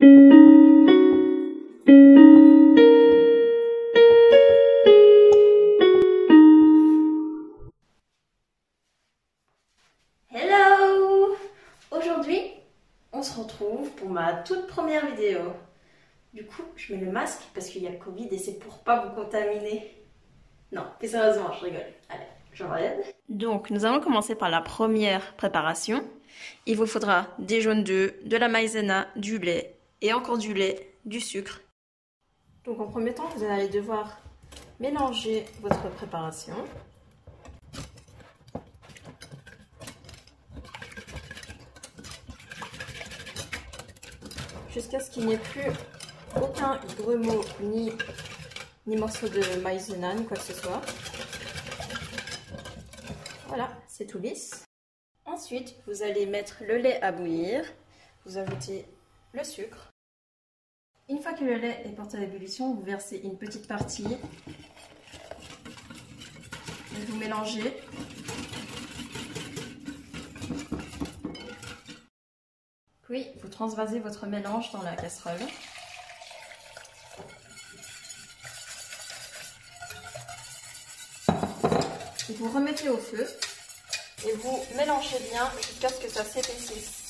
Hello! Aujourd'hui, on se retrouve pour ma toute première vidéo. Du coup, je mets le masque parce qu'il y a le Covid et c'est pour pas vous contaminer. Non, plus sérieusement, je rigole. Allez, j'enlève. Donc, nous allons commencer par la première préparation. Il vous faudra des jaunes d'œufs, de la maïzena, du lait et encore du lait, du sucre. Donc, en premier temps, vous allez devoir mélanger votre préparation. Jusqu'à ce qu'il n'y ait plus aucun grumeau ni morceau de maïzena ni quoi que ce soit. Voilà, c'est tout lisse. Ensuite, vous allez mettre le lait à bouillir. Vous ajoutez le sucre. Une fois que le lait est porté à l'ébullition, vous versez une petite partie. Et vous mélangez. Puis, vous transvasez votre mélange dans la casserole. Et vous remettez au feu et vous mélangez bien jusqu'à ce que ça s'épaississe.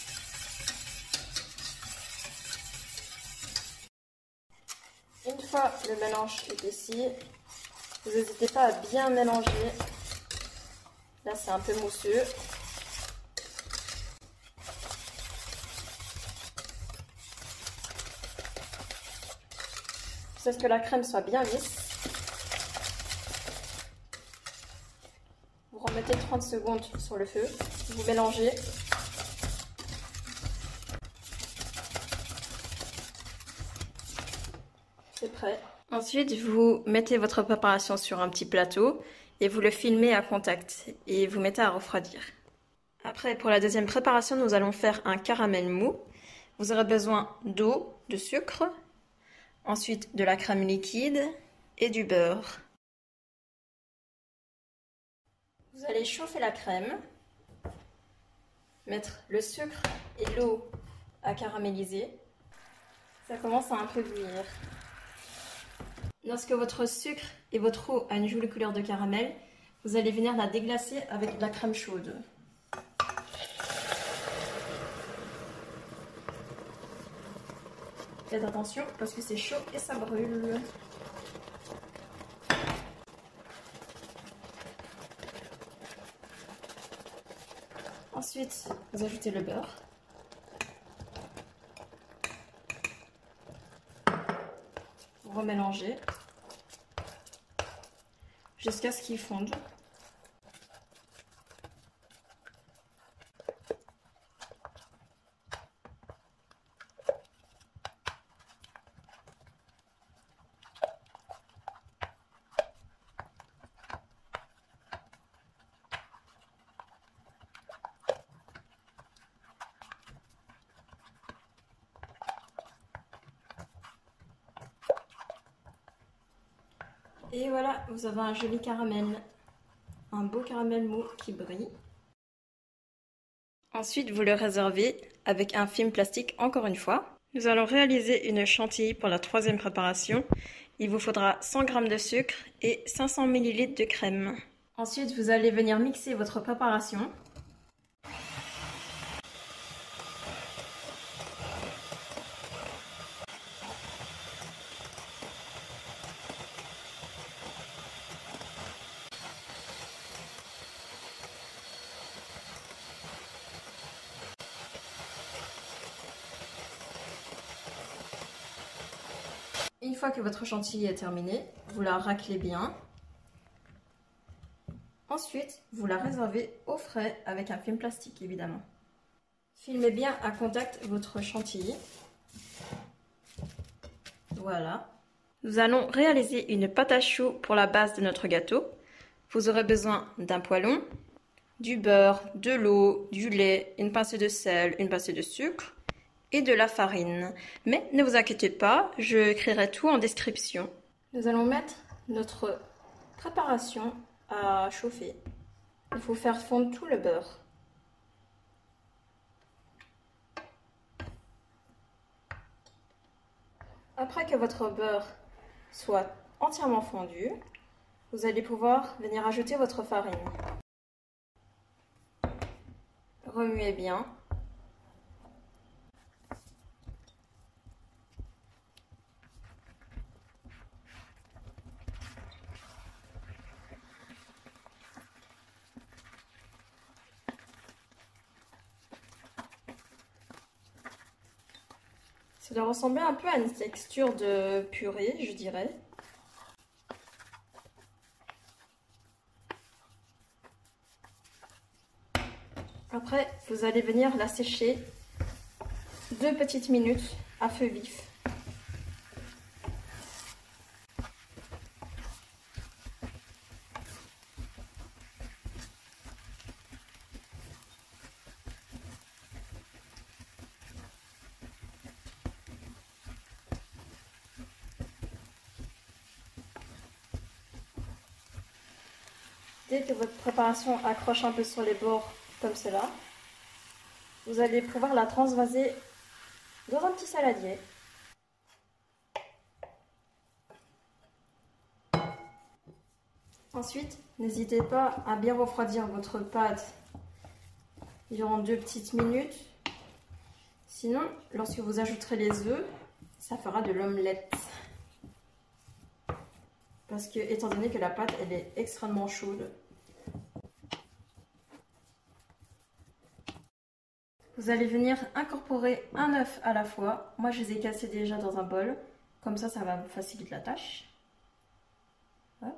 Une fois le mélange épaissi, vous n'hésitez pas à bien mélanger. Là, c'est un peu mousseux. Jusqu'à ce que la crème soit bien lisse. Vous remettez 30 secondes sur le feu, vous mélangez. C'est prêt. Ensuite, vous mettez votre préparation sur un petit plateau et vous le filmez à contact et vous mettez à refroidir. Après, pour la deuxième préparation, nous allons faire un caramel mou. Vous aurez besoin d'eau, de sucre, ensuite de la crème liquide et du beurre. Vous allez chauffer la crème, mettre le sucre et l'eau à caraméliser. Ça commence à un peu bouillir. Lorsque votre sucre et votre eau a une jolie couleur de caramel, vous allez venir la déglacer avec de la crème chaude. Faites attention parce que c'est chaud et ça brûle. Ensuite, vous ajoutez le beurre. Vous remélangez jusqu'à ce qu'il fonde. Et voilà, vous avez un joli caramel, un beau caramel mou qui brille. Ensuite, vous le réservez avec un film plastique encore une fois. Nous allons réaliser une chantilly pour la troisième préparation. Il vous faudra 100 g de sucre et 500 ml de crème. Ensuite, vous allez venir mixer votre préparation. Une fois que votre chantilly est terminée, vous la raclez bien. Ensuite, vous la réservez au frais avec un film plastique, évidemment. Filmez bien à contact votre chantilly. Voilà. Nous allons réaliser une pâte à choux pour la base de notre gâteau. Vous aurez besoin d'un poêlon, du beurre, de l'eau, du lait, une pincée de sel, une pincée de sucre et de la farine. Mais ne vous inquiétez pas, je écrirai tout en description. Nous allons mettre notre préparation à chauffer. Il faut faire fondre tout le beurre. Après que votre beurre soit entièrement fondu, vous allez pouvoir venir ajouter votre farine. Remuez bien. Ça doit ressembler un peu à une texture de purée, je dirais. Après, vous allez venir la sécher 2 petites minutes à feu vif. Dès que votre préparation accroche un peu sur les bords comme cela, vous allez pouvoir la transvaser dans un petit saladier. Ensuite, n'hésitez pas à bien refroidir votre pâte durant 2 petites minutes. Sinon, lorsque vous ajouterez les œufs, ça fera de l'omelette. Parce que, étant donné que la pâte, elle est extrêmement chaude. Vous allez venir incorporer un œuf à la fois. Moi, je les ai cassés déjà dans un bol. Comme ça va me faciliter la tâche. Hop.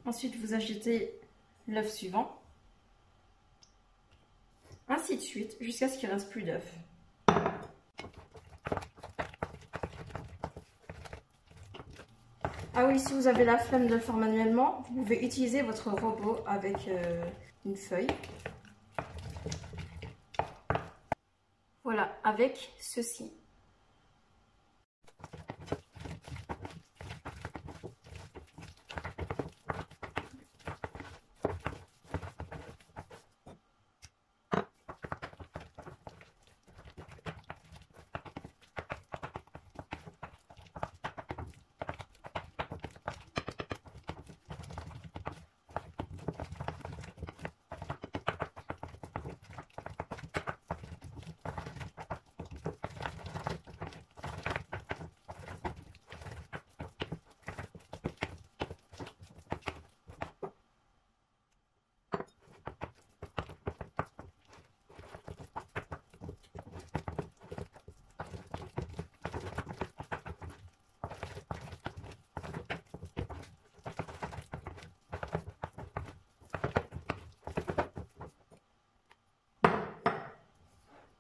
Ensuite, vous ajoutez l'œuf suivant. Ainsi de suite, jusqu'à ce qu'il ne reste plus d'œufs. Ah oui, si vous avez la flemme de le faire manuellement, vous pouvez utiliser votre robot avec une feuille. Voilà, avec ceci.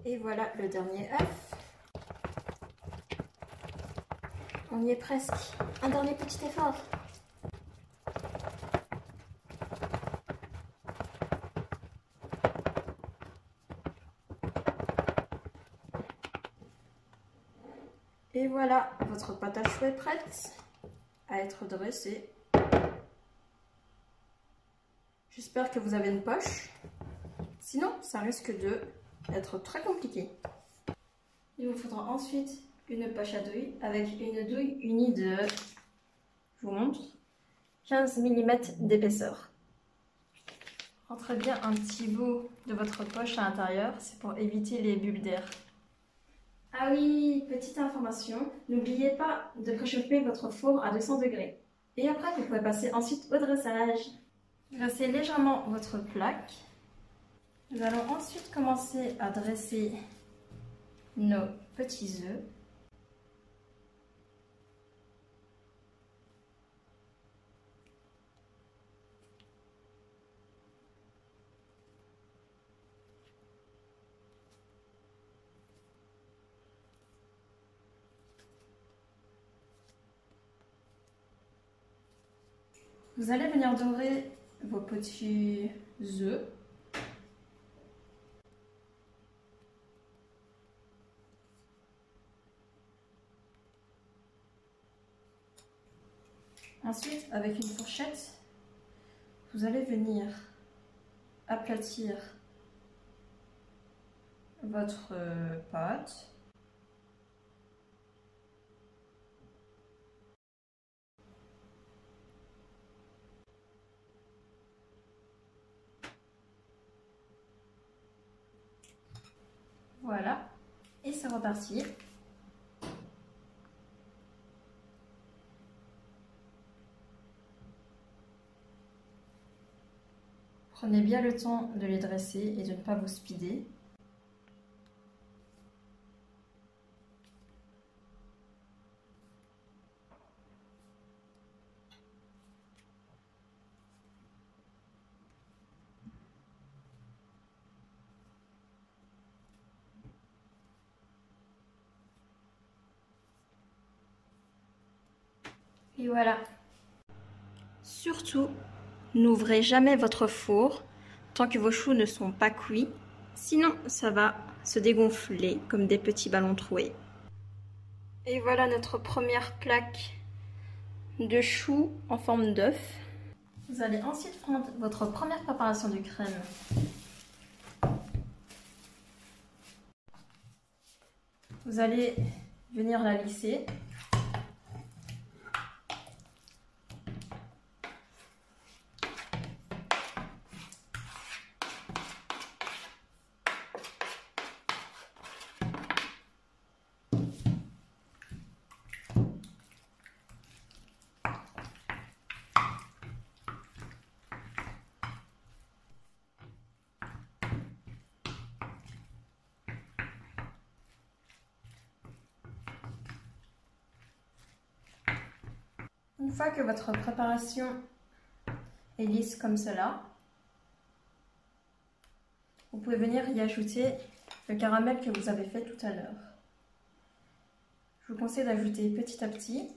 Et voilà le dernier œuf. On y est presque. Un dernier petit effort. Et voilà, votre pâte à choux est prête à être dressée. J'espère que vous avez une poche. Sinon, ça risque d'être très compliqué. Il vous faudra ensuite une poche à douille avec une douille unie de, je vous montre, 15 mm d'épaisseur. Rentrez bien un petit bout de votre poche à l'intérieur, c'est pour éviter les bulles d'air. Ah oui, petite information, n'oubliez pas de préchauffer votre four à 200 degrés. Et après, vous pouvez passer ensuite au dressage. Dressez légèrement votre plaque. Nous allons ensuite commencer à dresser nos petits œufs. Vous allez venir dorer vos petits œufs. Ensuite, avec une fourchette, vous allez venir aplatir votre pâte. Voilà, et c'est reparti. Prenez bien le temps de les dresser et de ne pas vous speeder. Et voilà. Surtout, n'ouvrez jamais votre four tant que vos choux ne sont pas cuits, sinon ça va se dégonfler comme des petits ballons troués. Et voilà notre première plaque de choux en forme d'œuf. Vous allez ensuite prendre votre première préparation de crème. Vous allez venir la lisser. Une fois que votre préparation est lisse comme cela, vous pouvez venir y ajouter le caramel que vous avez fait tout à l'heure. Je vous conseille d'ajouter petit à petit.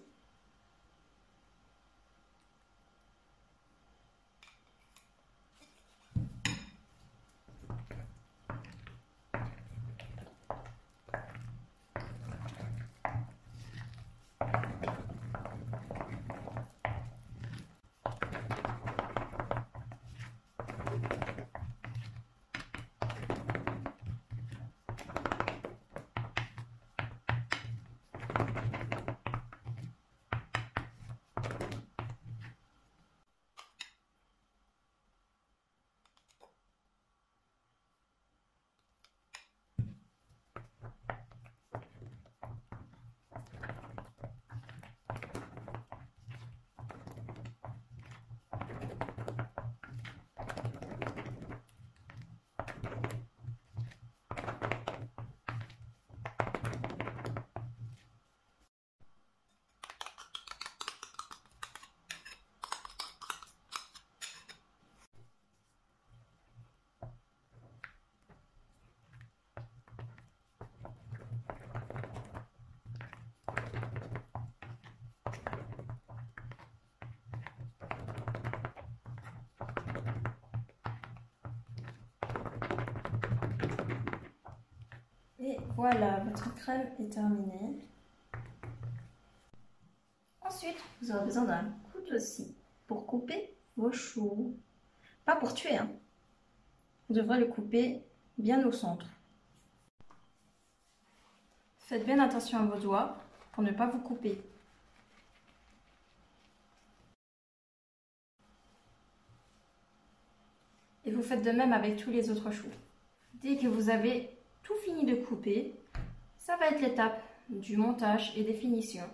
Et voilà, votre crème est terminée. Ensuite, vous aurez besoin d'un couteau-scie pour couper vos choux. Pas pour tuer, hein. Vous devrez le couper bien au centre. Faites bien attention à vos doigts pour ne pas vous couper. Et vous faites de même avec tous les autres choux. Dès que vous avez tout fini de couper, ça va être l'étape du montage et des finitions.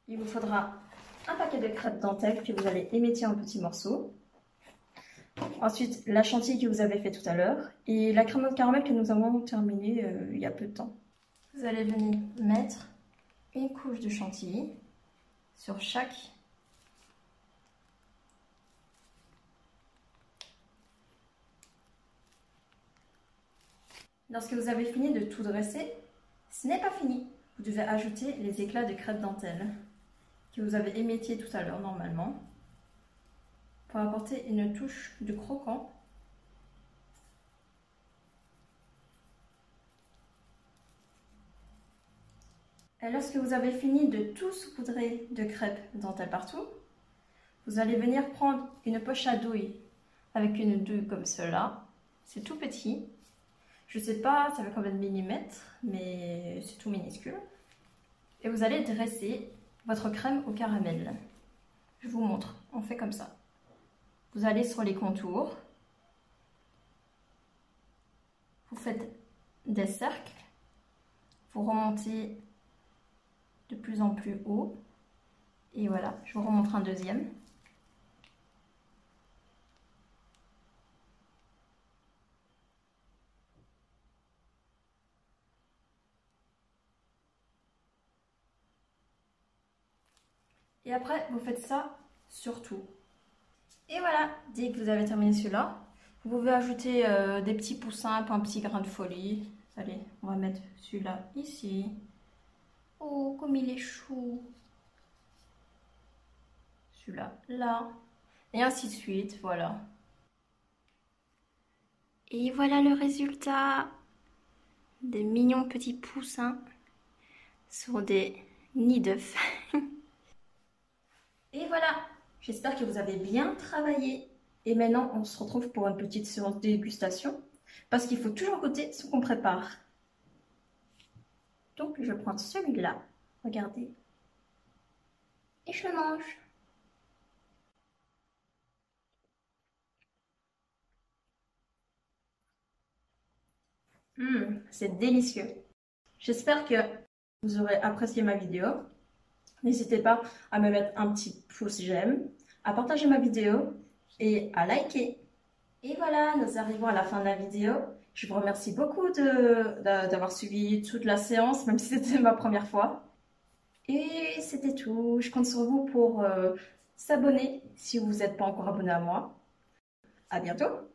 Il vous faudra un paquet de crêpes dentelle que vous allez émietter en petits morceaux. Ensuite, la chantilly que vous avez fait tout à l'heure et la crème de caramel que nous avons terminée il y a peu de temps. Vous allez venir mettre une couche de chantilly sur chaque Lorsque vous avez fini de tout dresser, ce n'est pas fini. Vous devez ajouter les éclats de crêpe dentelle que vous avez émiettés tout à l'heure normalement. pour apporter une touche de croquant. Et lorsque vous avez fini de tout saupoudrer de crêpes dentelle partout, vous allez venir prendre une poche à douille avec une douille comme cela. C'est tout petit. Je ne sais pas ça fait combien de millimètres, mais c'est tout minuscule. Et vous allez dresser votre crème au caramel. Je vous montre, on fait comme ça. Vous allez sur les contours. Vous faites des cercles. Vous remontez de plus en plus haut. Et voilà, je vous remontre un deuxième. Et après, vous faites ça sur tout. Et voilà, dès que vous avez terminé celui-là, vous pouvez ajouter des petits poussins pour un petit grain de folie. Allez, on va mettre celui-là ici. Oh, comme il est chou. Celui-là, là. Et ainsi de suite, voilà. Et voilà le résultat. Des mignons petits poussins sur des nids d'œufs. Et voilà, j'espère que vous avez bien travaillé. Et maintenant, on se retrouve pour une petite séance de dégustation. Parce qu'il faut toujours goûter ce qu'on prépare. Donc, je prends celui-là. Regardez. Et je le mange. C'est délicieux. J'espère que vous aurez apprécié ma vidéo. N'hésitez pas à me mettre un petit pouce j'aime, à partager ma vidéo et à liker. Et voilà, nous arrivons à la fin de la vidéo. Je vous remercie beaucoup d'avoir suivi toute la séance, même si c'était ma première fois. Et c'était tout. Je compte sur vous pour s'abonner si vous n'êtes pas encore abonné à moi. À bientôt!